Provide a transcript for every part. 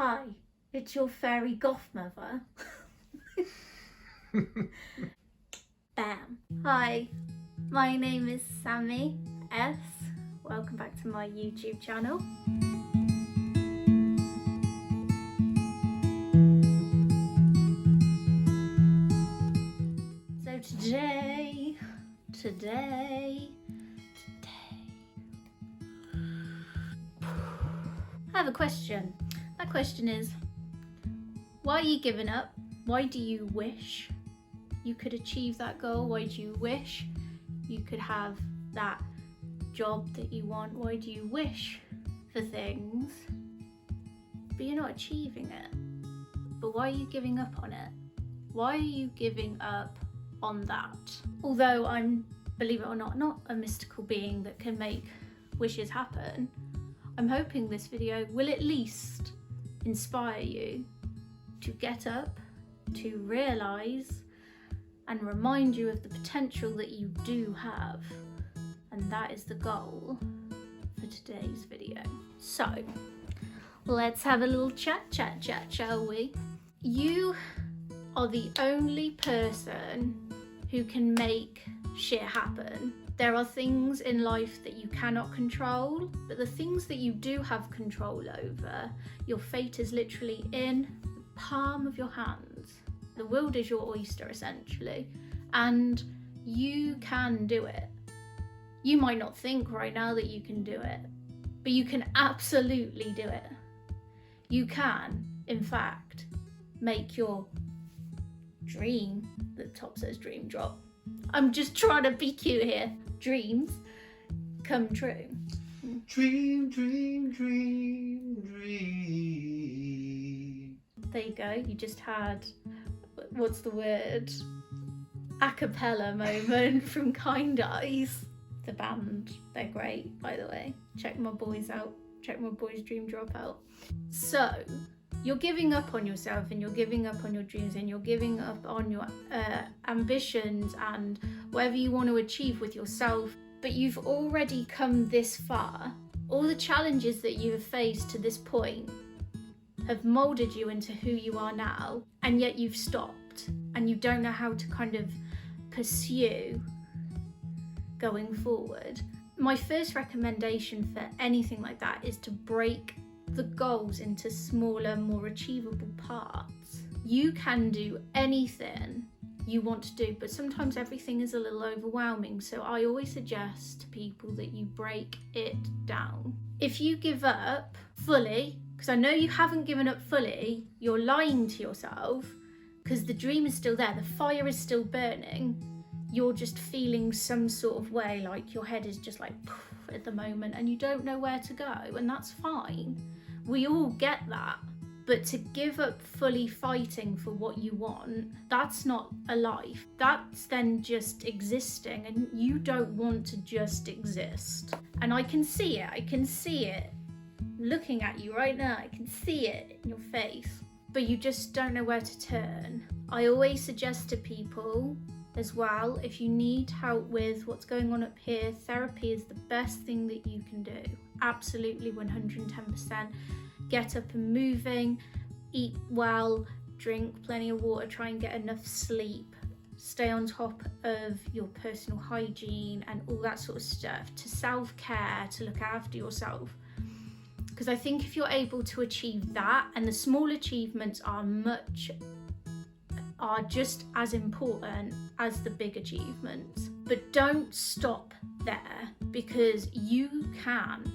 Hi, it's your fairy goth mother. Bam. Hi, my name is Sammy S. Welcome back to my YouTube channel. So today, I have a question. That question is, why are you giving up? Why do you wish you could achieve that goal? Why do you wish you could have that job that you want? Why do you wish for things, but you're not achieving it? But why are you giving up on it? Why are you giving up on that? Although I'm, believe it or not a mystical being that can make wishes happen, I'm hoping this video will at least inspire you to get up, to realise and remind you of the potential that you do have. And that is the goal for today's video. So let's have a little chat, shall we? You are the only person who can make shit happen. There are things in life that you cannot control, but the things that you do have control over, your fate is literally in the palm of your hands. The world is your oyster, essentially, and you can do it. You might not think right now that you can do it, but you can absolutely do it. You can, in fact, make your dream, the top says dream drop. I'm just trying to be cute here. Dreams come true. Dream, dream, dream, dream. There you go. You just had, what's the word? A cappella moment from Kind Eyes. The band, they're great, by the way. Check my boys out. Check my boys' Dream Drop out. So, you're giving up on yourself, and you're giving up on your dreams, and you're giving up on your ambitions and whatever you want to achieve with yourself. But you've already come this far. All the challenges that you have faced to this point have molded you into who you are now, and yet you've stopped and you don't know how to kind of pursue going forward. My first recommendation for anything like that is to break the goals into smaller, more achievable parts. You can do anything you want to do, but sometimes everything is a little overwhelming. So I always suggest to people that you break it down. If you give up fully, because I know you haven't given up fully, you're lying to yourself, because the dream is still there, the fire is still burning. You're just feeling some sort of way, like your head is just like at the moment and you don't know where to go, and that's fine. We all get that. But to give up fully fighting for what you want, that's not a life. That's then just existing, and you don't want to just exist. And I can see it looking at you right now. I can see it in your face, but you just don't know where to turn. I always suggest to people as well, if you need help with what's going on up here, therapy is the best thing that you can do. Absolutely 110%. Get up and moving, eat well, drink plenty of water, try and get enough sleep, stay on top of your personal hygiene and all that sort of stuff, to self-care, to look after yourself. Because I think if you're able to achieve that, and the small achievements are just as important as the big achievements. But don't stop there, because you can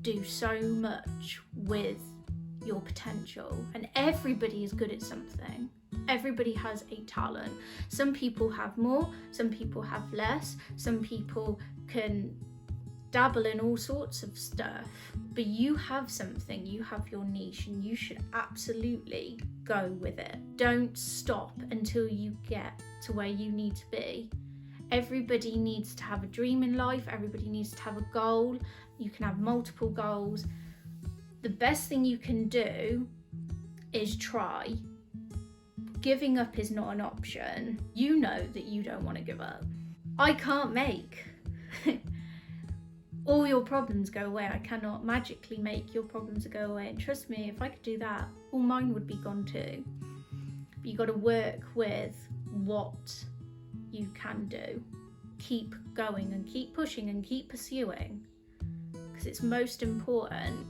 do so much with your potential, and everybody is good at something. Everybody has a talent. Some people have more, some people have less, some people can dabble in all sorts of stuff, but you have something, you have your niche, and you should absolutely go with it. Don't stop until you get to where you need to be. Everybody needs to have a dream in life, everybody needs to have a goal. You can have multiple goals. The best thing you can do is try. Giving up is not an option. You know that you don't want to give up. I can't make all your problems go away. I cannot magically make your problems go away. And trust me, if I could do that, all mine would be gone too. But you got to work with what you can do. Keep going and keep pushing and keep pursuing, because it's most important,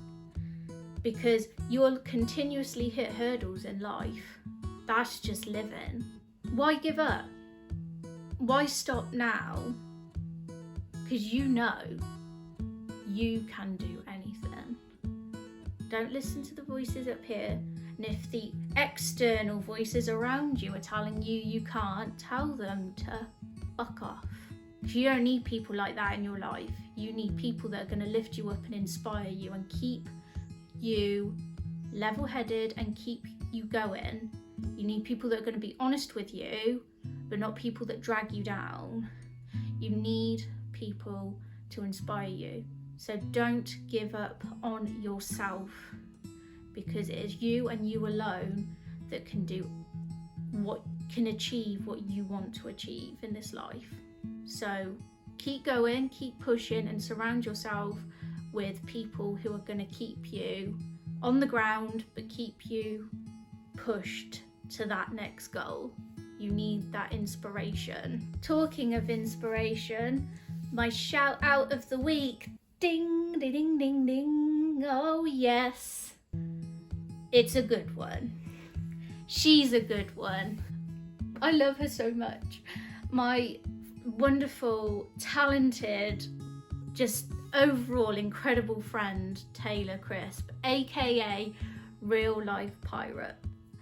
because you'll continuously hit hurdles in life. That's just living. Why give up? Why stop now? Because you know you can do anything. Don't listen to the voices up here. And if the external voices around you are telling you you can't, tell them to fuck off. Because you don't need people like that in your life. You need people that are going to lift you up and inspire you and keep you level-headed and keep you going. You need people that are going to be honest with you, but not people that drag you down. You need people to inspire you. So don't give up on yourself, because it is you and you alone that can achieve what you want to achieve in this life. So keep going, keep pushing, and surround yourself with people who are going to keep you on the ground but keep you pushed to that next goal. You need that inspiration. Talking of inspiration, my shout out of the week. Ding, ding, ding, ding, ding. Oh yes. It's a good one. She's a good one. I love her so much. My wonderful, talented, just overall incredible friend, Taylor Crisp, aka Real Life Pirate.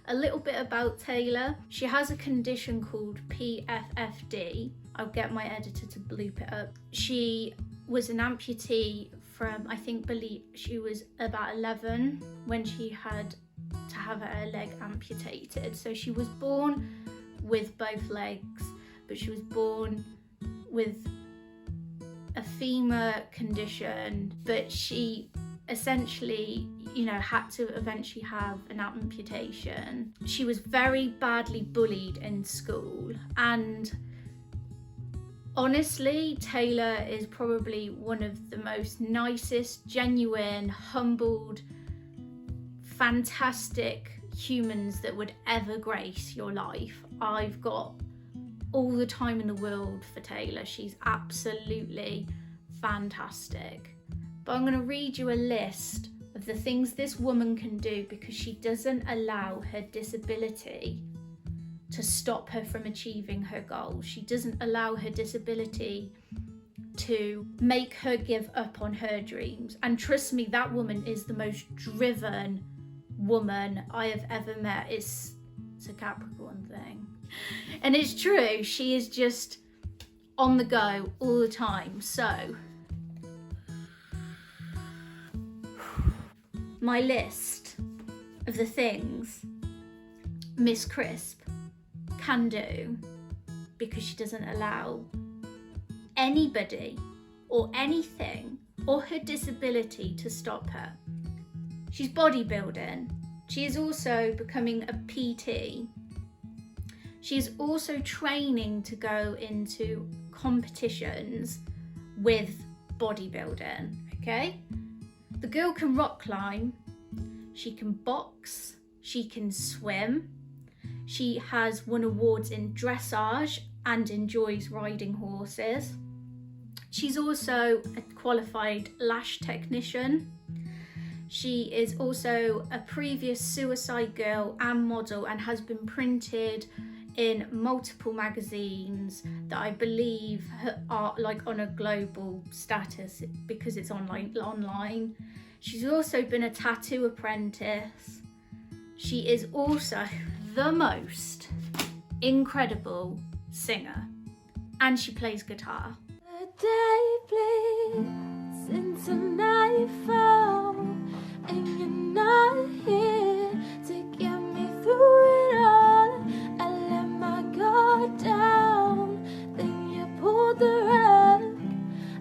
A little bit about Taylor. She has a condition called PFFD. I'll get my editor to bloop it up. She was an amputee from, believe she was about 11 when she had to have her leg amputated. So she was born with both legs, but she was born with a femur condition, but she essentially, had to eventually have an amputation. She was very badly bullied in school, and honestly, Taylor is probably one of the most nicest, genuine, humbled, fantastic humans that would ever grace your life. I've got all the time in the world for Taylor. She's absolutely fantastic. But I'm going to read you a list of the things this woman can do, because she doesn't allow her disability to stop her from achieving her goals. She doesn't allow her disability to make her give up on her dreams. And trust me, that woman is the most driven woman I have ever met. It's a Capricorn thing. And it's true, she is just on the go all the time. So, my list of the things Miss Crisp can do, because she doesn't allow anybody or anything or her disability to stop her. She's bodybuilding. She is also becoming a PT. She is also training to go into competitions with bodybuilding, okay? The girl can rock climb, she can box, she can swim, she has won awards in dressage and enjoys riding horses. She's also a qualified lash technician. She is also a previous Suicide Girl and model, and has been printed in multiple magazines that I believe are like on a global status because it's online. She's also been a tattoo apprentice. She is also the most incredible singer, and she plays guitar. The day bleeds into nightfall, and you're not here to get me through it all. I let my guard down, then you pulled the rug.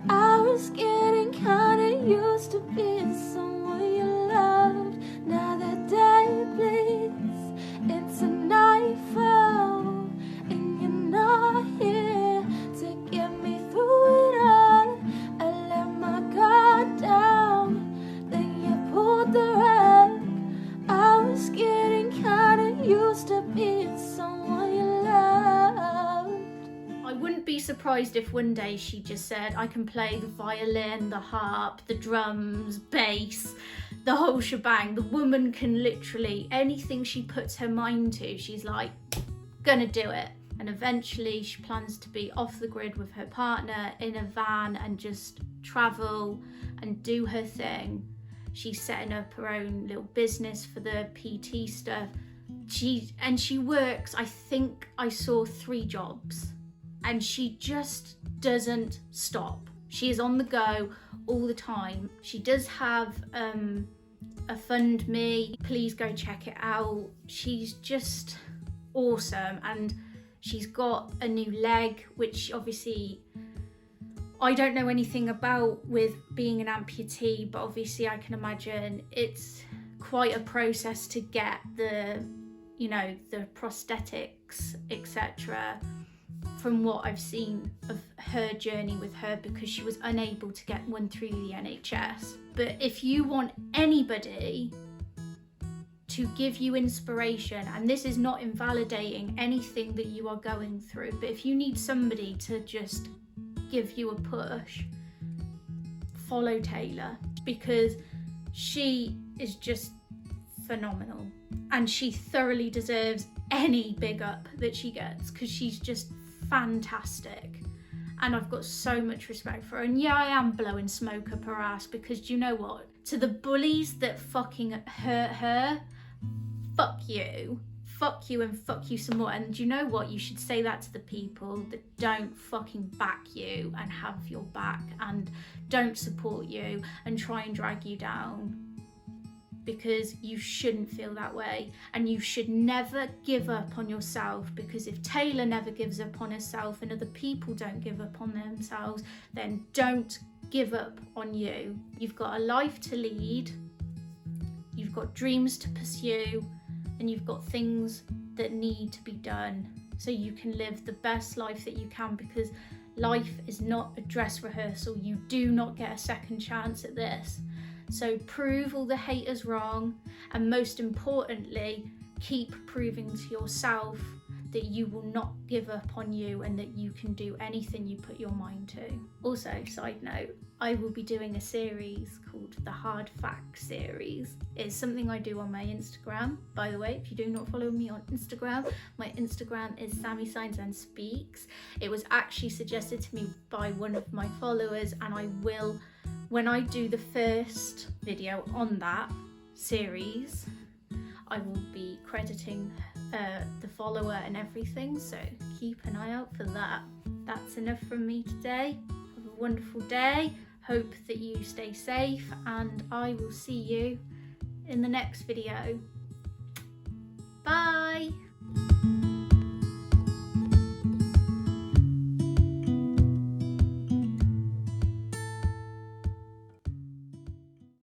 I was getting kinda used to being someone you loved. Now the day bleeds into nightfall, and you're not here to get me through it all. I let my guard surprised if one day she just said, I can play the violin, the harp, the drums, bass, the whole shebang. The woman can literally, anything she puts her mind to, she's like, gonna do it. And eventually she plans to be off the grid with her partner in a van and just travel and do her thing. She's setting up her own little business for the PT stuff. She works, I think I saw 3 jobs, and she just doesn't stop. She is on the go all the time. She does have a Fund Me, please go check it out. She's just awesome, and she's got a new leg, which obviously I don't know anything about with being an amputee, but obviously I can imagine it's quite a process to get the, you know, the prosthetics, etc. From what I've seen of her journey with her, because she was unable to get one through the NHS. But if you want anybody to give you inspiration, and this is not invalidating anything that you are going through, but if you need somebody to just give you a push, follow Taylor, because she is just phenomenal and she thoroughly deserves any big up that she gets, because she's just fantastic and I've got so much respect for her. And yeah, I am blowing smoke up her ass, because do you know what, to the bullies that fucking hurt her, fuck you and fuck you some more. And do you know what, you should say that to the people that don't fucking back you and have your back and don't support you and try and drag you down, because you shouldn't feel that way, and you should never give up on yourself, because if Taylor never gives up on herself and other people don't give up on themselves, then don't give up on you. You've got a life to lead, you've got dreams to pursue, and you've got things that need to be done so you can live the best life that you can, because life is not a dress rehearsal. You do not get a second chance at this. So prove all the haters wrong, and most importantly, keep proving to yourself that you will not give up on you and that you can do anything you put your mind to. Also, side note, I will be doing a series called the Hard Facts series. It's something I do on my Instagram. By the way, if you do not follow me on Instagram, my Instagram is Sammy Signs and Speaks. It was actually suggested to me by one of my followers, and I will, when I do the first video on that series, I will be crediting the follower and everything, so keep an eye out for that. That's enough from me today. Have a wonderful day. Hope that you stay safe, and I will see you in the next video. Bye.